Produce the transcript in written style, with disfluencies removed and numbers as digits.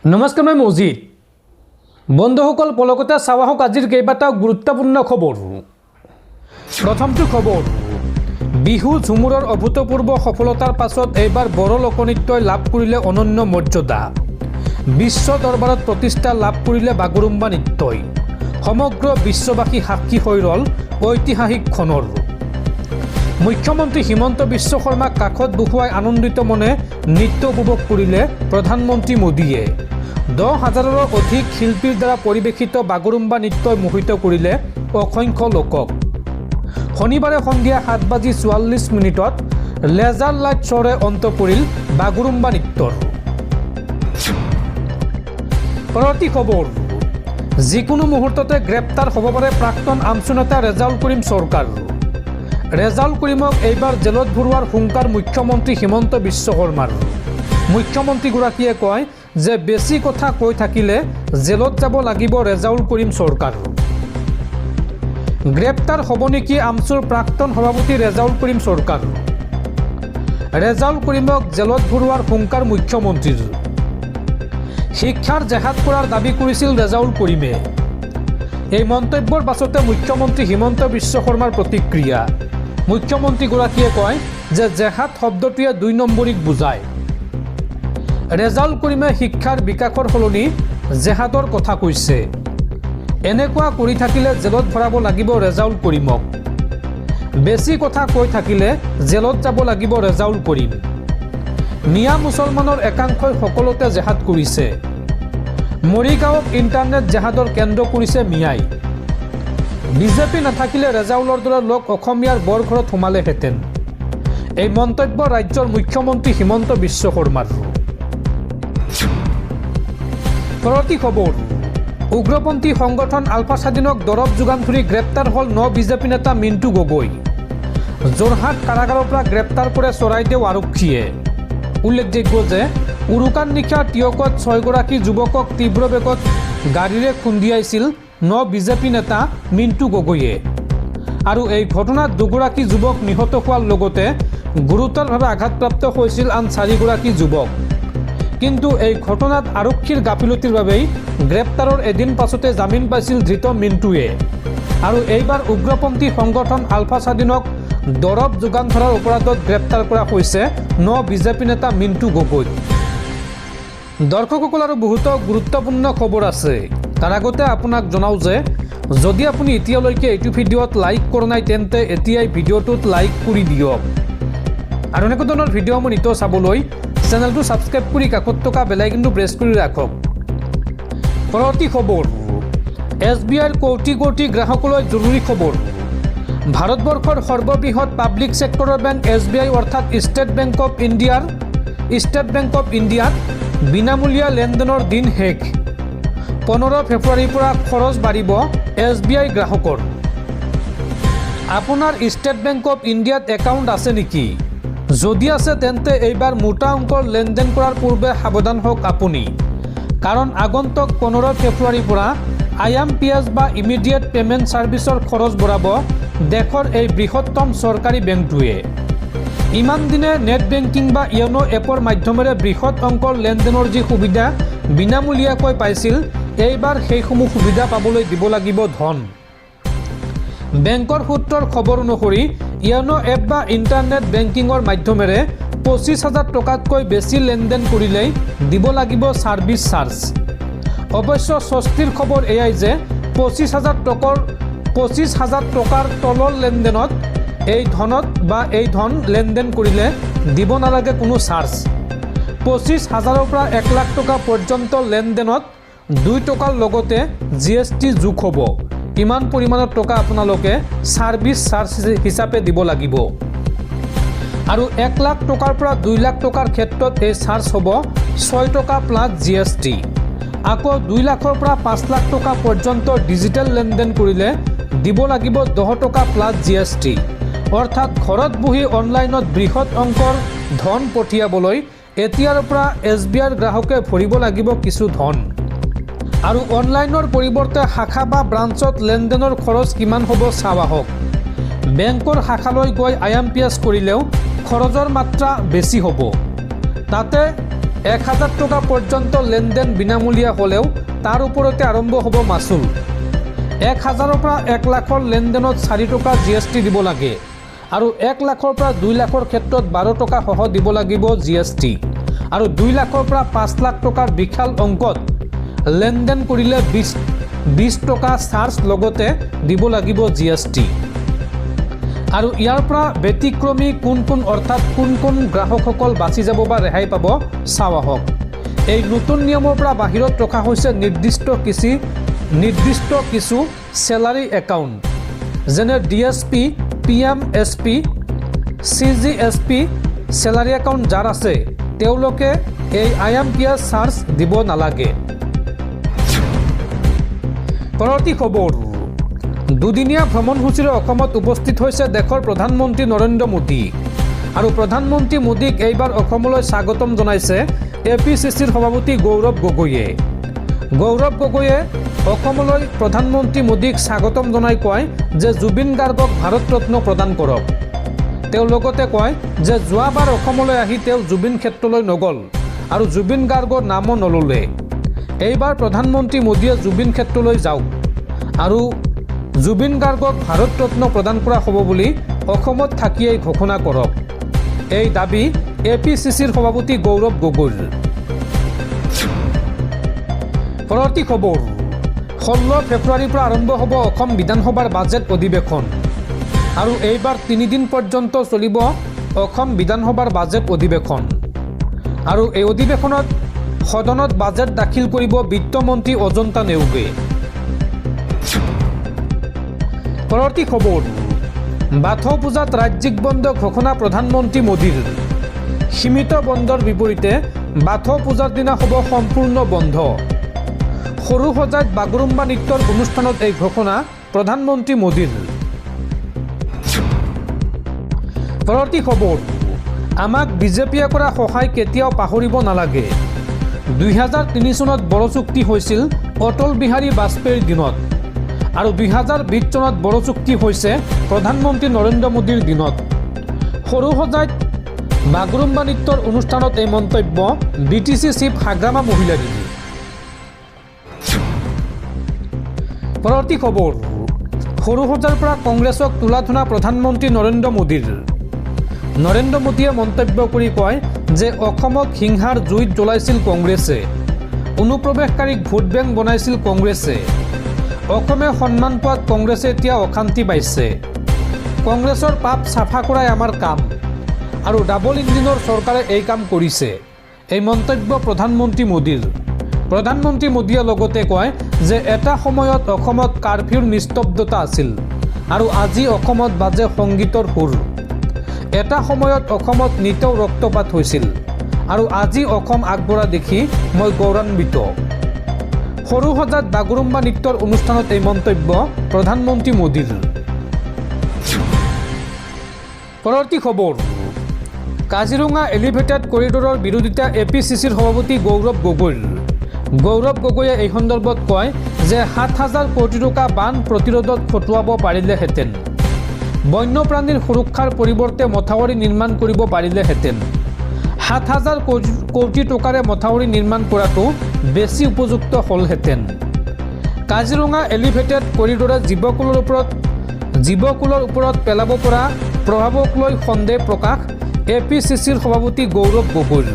নমস্কাৰ, মই মজিদ। বন্ধুসকল, পলকতে চাওয়া হোক আজিৰ কেইবাটাও গুৰুত্বপূৰ্ণ খবৰ। প্ৰথমটো খবৰ, বিহু ঝুমুৰৰ অভূতপূৰ্ব সফলতাৰ পাছত এইবাৰ বড়ো লোকনৃত্যই লাভ কৰিলে অনন্য মৰ্যাদা। বিশ্ব দৰবাৰত প্ৰতিষ্ঠা লাভ কৰিলে বাগুৰুম্বা নৃত্যই। সমগ্ৰ বিশ্ববাসী সাক্ষী হৈ ৰল ঐতিহাসিক ক্ষণৰ। মুখ্যমন্ত্ৰী হিমন্ত বিশ্ব শৰ্মাক কাষত বহুৱাই আনন্দিত মনে নৃত্য উপভোগ কৰিলে প্ৰধানমন্ত্ৰী মোদীয়ে। 10,000ৰো অধিক শিল্পীৰ দ্বাৰা পৰিৱেশিত বাগুৰুম্বা নৃত্যই মোহিত কৰিলে অসংখ্য লোকক। শনিবাৰে সন্ধিয়া 7:44 লেজাৰ লাইট শ্ব'ৰে অন্ত পৰিল বাগুৰুম্বা নৃত্যৰ। পৰৱৰ্তী খবৰ, যিকোনো মুহূৰ্ততে গ্ৰেপ্তাৰ হ'ব পাৰে প্ৰাক্তন আমচু নেতা ৰেজাউল কৰিম চৰকাৰ। ৰেজাউল কৰিমক এইবাৰ জেলত ভৰোৱাৰ হুংকাৰ মুখ্যমন্ত্ৰী হিমন্ত বিশ্ব শৰ্মাৰ। মুখ্যমন্ত্ৰীগৰাকীয়ে কয় যে বেছি কথা কৈ থাকিলে জেলত যাব লাগিব ৰেজাউল কৰিম চৰকাৰ। গ্ৰেপ্তাৰ হ'ব নেকি আমচুৰ প্ৰাক্তন সভাপতি ৰেজাউল কৰিম চৰকাৰ। ৰেজাউল কৰিমক জেলত ভৰোৱাৰ হুংকাৰ মুখ্যমন্ত্ৰীৰ। শিক্ষাৰ জেহাদ কৰাৰ দাবী কৰিছিল ৰেজাউল কৰিমে। এই মন্তব্যৰ পাছতে মুখ্যমন্ত্ৰী হিমন্ত বিশ্ব শৰ্মাৰ প্ৰতিক্ৰিয়া। মুখ্যমন্ত্ৰীগৰাকীয়ে কয় যে জেহাদ শব্দটোৱে 2 নম্বৰীক বুজায়। ৰেজাউল কৰিমে শিক্ষাৰ বিকাশৰ সলনি জেহাদৰ কথা কৈছে। এনেকুৱা কৰি থাকিলে জেলত ভৰাব লাগিব ৰেজাউল কৰিমক। বেছি কথা কৈ থাকিলে জেলত যাব লাগিব ৰেজাউল কৰিম। মিয়া মুছলমানৰ একাংশই সকলোতে জেহাদ কৰিছে। মৰিগাঁৱক ইণ্টাৰনেট জেহাদৰ কেন্দ্ৰ কৰিছে মিয়াই। বিজেপি নাথাকিলে ৰেজাউলৰ দৰে লোক অসমীয়াৰ বৰঘৰত সোমালেহেঁতেন। এই মন্তব্য ৰাজ্যৰ মুখ্যমন্ত্ৰী হিমন্ত বিশ্ব শৰ্মাৰ। পৰৱৰ্তী খবৰ, উগ্ৰপন্থী সংগঠন আলফা স্বাধীনক দৰৱ যোগান ধৰি গ্ৰেপ্তাৰ হ'ল বিজেপি নেতা মিণ্টু গগৈ। যোৰহাট কাৰাগাৰৰ পৰা গ্ৰেপ্তাৰ কৰে চৰাইদেউ আৰক্ষীয়ে। উল্লেখযোগ্য যে উৰুকাৰ নিশা টিয়কত 6গৰাকী যুৱকক তীব্ৰ বেগত গাড়ীৰে খুন্দিয়াইছিল বিজেপি নেতা মিণ্টু গগৈয়ে। আৰু এই ঘটনাত 2গৰাকী যুৱক নিহত হোৱাৰ লগতে গুৰুতৰভাৱে আঘাতপ্ৰাপ্ত হৈছিল আন 4গৰাকী যুৱক। কিন্তু এই ঘটনাত আৰক্ষীৰ গাফিলতিৰ বাবেই গ্ৰেপ্তাৰৰ এদিন পাছতে জামিন পাইছিল ধৃত মিণ্টুৱে। আৰু এইবাৰ উগ্ৰপন্থী সংগঠন আলফা স্বাধীনক দৰৱ যোগান ধৰাৰ অপৰাধত গ্ৰেপ্তাৰ কৰা হৈছে বিজেপি নেতা মিণ্টু গগৈ। দৰ্শকসকল, আৰু বহুতো গুৰুত্বপূৰ্ণ খবৰ আছে। তাৰ আগতে আপোনাক জনাওঁ যে যদি আপুনি এতিয়ালৈকে এইটো ভিডিঅ'ত লাইক কৰা নাই তেন্তে এতিয়াই ভিডিঅ'টোত লাইক কৰি দিয়ক। আৰু এনেকুৱা ধৰণৰ ভিডিঅ'সমূহ নিতৌ চাবলৈ চেনেলটো ছাবস্ক্ৰাইব কৰি কাষত থকা বেল আইকনটো প্ৰেছ কৰি ৰাখক। পৰৱৰ্তী খবৰ, SBIৰ কোটি কোটি গ্ৰাহকলৈ জৰুৰী খবৰ। ভাৰতবৰ্ষৰ সৰ্ববৃহৎ পাব্লিক ছেক্টৰৰ বেংক SBI অৰ্থাৎ ষ্টেট বেংক অফ ইণ্ডিয়াত বিনামূলীয়া লেনদেনৰ দিন শেষ। 15 ফেব্ৰুৱাৰীৰ পৰা খৰচ বাঢ়িব SBI গ্ৰাহকৰ। আপোনাৰ ষ্টেট বেংক অফ ইণ্ডিয়াত একাউণ্ট আছে নেকি? যদি আছে তেন্তে এইবাৰ মোটা অংকৰ লেনদেন কৰাৰ পূৰ্বে সাৱধান হওক আপুনি। কাৰণ আগন্তুক 15 ফেব্ৰুৱাৰীৰ পৰা IMPS বা ইমিডিয়েট পে'মেণ্ট ছাৰ্ভিচৰ খৰচ বঢ়াব দেশৰ এই বৃহত্তম চৰকাৰী বেংকটোৱে। ইমান দিনে নেট বেংকিং বা য়োনো এপৰ মাধ্যমেৰে বৃহৎ অংকৰ লেনদেনৰ যি সুবিধা বিনামূলীয়াকৈ পাইছিল, এইবাৰ সেইসমূহ সুবিধা পাবলৈ দিব লাগিব ধন। বেংকৰ সূত্ৰৰ খবৰ অনুসৰি য়োনো এপ বা ইণ্টাৰনেট বেংকিঙৰ মাধ্যমেৰে 25,000 টকাতকৈ বেছি লেনদেন কৰিলেই দিব লাগিব ছাৰ্ভিচ চাৰ্জ। অৱশ্য স্বস্তিৰ খবৰ এয়াই যে 25,000 টকাৰ তলৰ লেনদেনত এই ধন লেনদেন কৰিলে দিব নালাগে কোনো চাৰ্জ। 25,000ৰ পৰা 1 লাখ টকা পৰ্যন্ত লেনদেনত 2 টকাৰ লগতে GST যোগ হ'ব। ইমান পৰিমাণৰ টকা আপোনালোকে ছাৰ্ভিচ চাৰ্জ হিচাপে দিব লাগিব। আৰু 1 লাখ টকাৰ পৰা 2 লাখ টকাৰ ক্ষেত্ৰত এই চাৰ্জ হ'ব 6 টকা প্লাছ GST। আকৌ 2 লাখৰ পৰা 5 লাখ টকা পৰ্যন্ত ডিজিটেল লেনদেন কৰিলে দিব লাগিব 10 টকা প্লাছ GST। অৰ্থাৎ ঘৰত বহি অনলাইনত বৃহৎ অংকৰ ধন পঠিয়াবলৈ এতিয়াৰ পৰা SBIৰ গ্ৰাহকে ভৰিব লাগিব কিছু ধন। আৰু অনলাইনৰ পৰিৱৰ্তে শাখা বা ব্ৰাঞ্চত লেনদেনৰ খৰচ কিমান হ'ব চাওঁ আহক। বেংকৰ শাখালৈ গৈ IMPS কৰিলেও খৰচৰ মাত্ৰা বেছি হ'ব। তাতে 1000 টকা পৰ্যন্ত লেনদেন বিনামূলীয়া হলেও তাৰ উপৰতে আৰম্ভ হব মাসুল। 1000-ৰ পৰা 1 লাখৰ লেনদেনত 4 টকা জিএসটি দিব লাগে আৰু 1 লাখৰ পৰা 2 লাখৰ ক্ষেত্ৰত 12 টকা সহ দিব লাগিব জিএসটি আৰু 2 লাখৰ পৰা 5 লাখ টকাৰ বিশাল অংকত লেনদেন কৰিলে 20 টকা চাৰ্জ লগতে দিব লাগিব জিএসটি। আৰু ইয়াৰ পৰা ব্যতিক্ৰমী কোন অৰ্থাৎ কোন গ্ৰাহকসকল বাছি যাব বা ৰেহাই পাব চাওঁ আহক। এই নতুন নিয়মৰ পৰা বাহিৰত ৰখা হৈছে নিৰ্দিষ্ট কিছু চেলাৰী একাউণ্ট যেনে ডিএছপি, পিএমএছপি, চিজিএছপি চেলাৰী একাউণ্ট যাৰ আছে তেওঁলোকে এই IMPS চাৰ্জ দিব নালাগে। পৰৱৰ্তী খবৰ, দুদিনীয়া ভ্ৰমণসূচীৰে অসমত উপস্থিত হৈছে দেশৰ প্ৰধানমন্ত্ৰী নৰেন্দ্ৰ মোদী আৰু প্ৰধানমন্ত্ৰী মোদীক এইবাৰ অসমলৈ স্বাগতম জনাইছে APCCৰ সভাপতি গৌৰৱ গগৈয়ে। গৌৰৱ গগৈয়ে অসমলৈ প্ৰধানমন্ত্ৰী মোদীক স্বাগতম জনাই কয় যে জুবিন গাৰ্গক ভাৰত ৰত্ন প্ৰদান কৰক। তেওঁ লগতে কয় যে যোৱাবাৰ অসমলৈ আহি তেওঁ জুবিন ক্ষেত্ৰলৈ নগ'ল আৰু জুবিন গাৰ্গৰ নামো নল'লে। এইবাৰ প্ৰধানমন্ত্ৰী মোদীয়ে জুবিন ক্ষেত্ৰলৈ যাওক আৰু জুবিন গাৰ্গক ভাৰত ৰত্ন প্ৰদান কৰা হ'ব বুলি অসমত থাকিয়েই ঘোষণা কৰক। এই দাবী APCCৰ সভাপতি গৌৰৱ গগৈৰ। পৰৱৰ্তী খবৰ, 16 ফেব্ৰুৱাৰীৰ পৰা আৰম্ভ হ'ব অসম বিধানসভাৰ বাজেট অধিৱেশন আৰু এইবাৰ 3 দিন পৰ্যন্ত চলিব অসম বিধানসভাৰ বাজেট অধিৱেশন আৰু এই অধিৱেশনত সদনত বাজেট দাখিল কৰিব বিত্তমন্ত্ৰী অজন্তা নেওগে। পৰৱৰ্তী খবৰ, বাথৌ পূজাত ৰাজ্যিক বন্ধ ঘোষণা প্ৰধানমন্ত্ৰী মোদীৰ। সীমিত বন্ধৰ বিপৰীতে বাথৌ পূজাৰ দিনা হ'ব সম্পূৰ্ণ বন্ধ। সৰু সজাত বাগৰুম্বা নৃত্যৰ অনুষ্ঠানত এই ঘোষণা প্ৰধানমন্ত্ৰী মোদীৰ। পৰৱৰ্তী খবৰ, আমাক বিজেপিয়ে কৰা সহায় কেতিয়াও পাহৰিব নালাগে। 2003 চনত বড়ো চুক্তি হৈছিল অটল বিহাৰী বাজপেয়ীৰ দিনত আৰু 2020 চনত বড়ো চুক্তি হৈছে প্ৰধানমন্ত্ৰী নৰেন্দ্ৰ মোদীৰ দিনত। সৰু সজাত বাগৰুম্বা নৃত্যৰ অনুষ্ঠানত এই মন্তব্য BTC চিফ হাগ্ৰামা মহিলাৰী। পৰৱৰ্তী খবৰ, সৰু সজাৰ পৰা কংগ্ৰেছক তুলাধনা প্ৰধানমন্ত্ৰী নৰেন্দ্ৰ মোদীৰ। নৰেন্দ্ৰ মোদীয়ে মন্তব্য কৰি কয় যে অসমক হিংসাৰ জুইত জ্বলাইছিল কংগ্ৰেছে, অনুপ্ৰৱেশকাৰীক ভোট বেংক বনাইছিল কংগ্ৰেছে। অসমে সন্মান পোৱাত কংগ্ৰেছে এতিয়া অশান্তি পাইছে। কংগ্ৰেছৰ পাপ চাফা কৰাই আমাৰ কাম আৰু ডাবল ইঞ্জিনৰ চৰকাৰে এই কাম কৰিছে। এই মন্তব্য প্ৰধানমন্ত্ৰী মোদীৰ। প্ৰধানমন্ত্ৰী মোদীয়ে লগতে কয় যে এটা সময়ত অসমত কাৰফিউৰ নিস্তব্ধতা আছিল আৰু আজি অসমত বাজে সংগীতৰ সুৰ। এটা সময়ত অসমত নিতৌ ৰক্তপাত হৈছিল আৰু আজি অসম আগবঢ়া দেখি মই গৌৰৱান্বিত। সৰু সজাত বাগৰুম্বা নৃত্যৰ অনুষ্ঠানত এই মন্তব্য প্ৰধানমন্ত্ৰী মোদীৰ। পৰৱৰ্তী খবৰ, কাজিৰঙা এলিভেটেড কৰিডৰৰ বিৰোধিতা APCCৰ সভাপতি গৌৰৱ গগৈৰ। গৌৰৱ গগৈয়ে এই সন্দৰ্ভত কয় যে 7,000 কোটি টকা বান প্ৰতিৰোধত খটুৱাব পাৰিলেহেঁতেন। বন্যপ্ৰাণীৰ সুৰক্ষাৰ পৰিৱৰ্তে মথাউৰি নিৰ্মাণ কৰিব পাৰিলেহেঁতেন। 7,000 কোটি টকাৰে মথাউৰি নিৰ্মাণ কৰাটো বেছি উপযুক্ত হ'লহেঁতেন। কাজিৰঙা এলিভেটেড কৰিডৰে জীৱকুলৰ ওপৰত পেলাব পৰা প্ৰভাৱক লৈ সন্দেহ প্ৰকাশ APCCৰ সভাপতি গৌৰৱ গগৈৰ।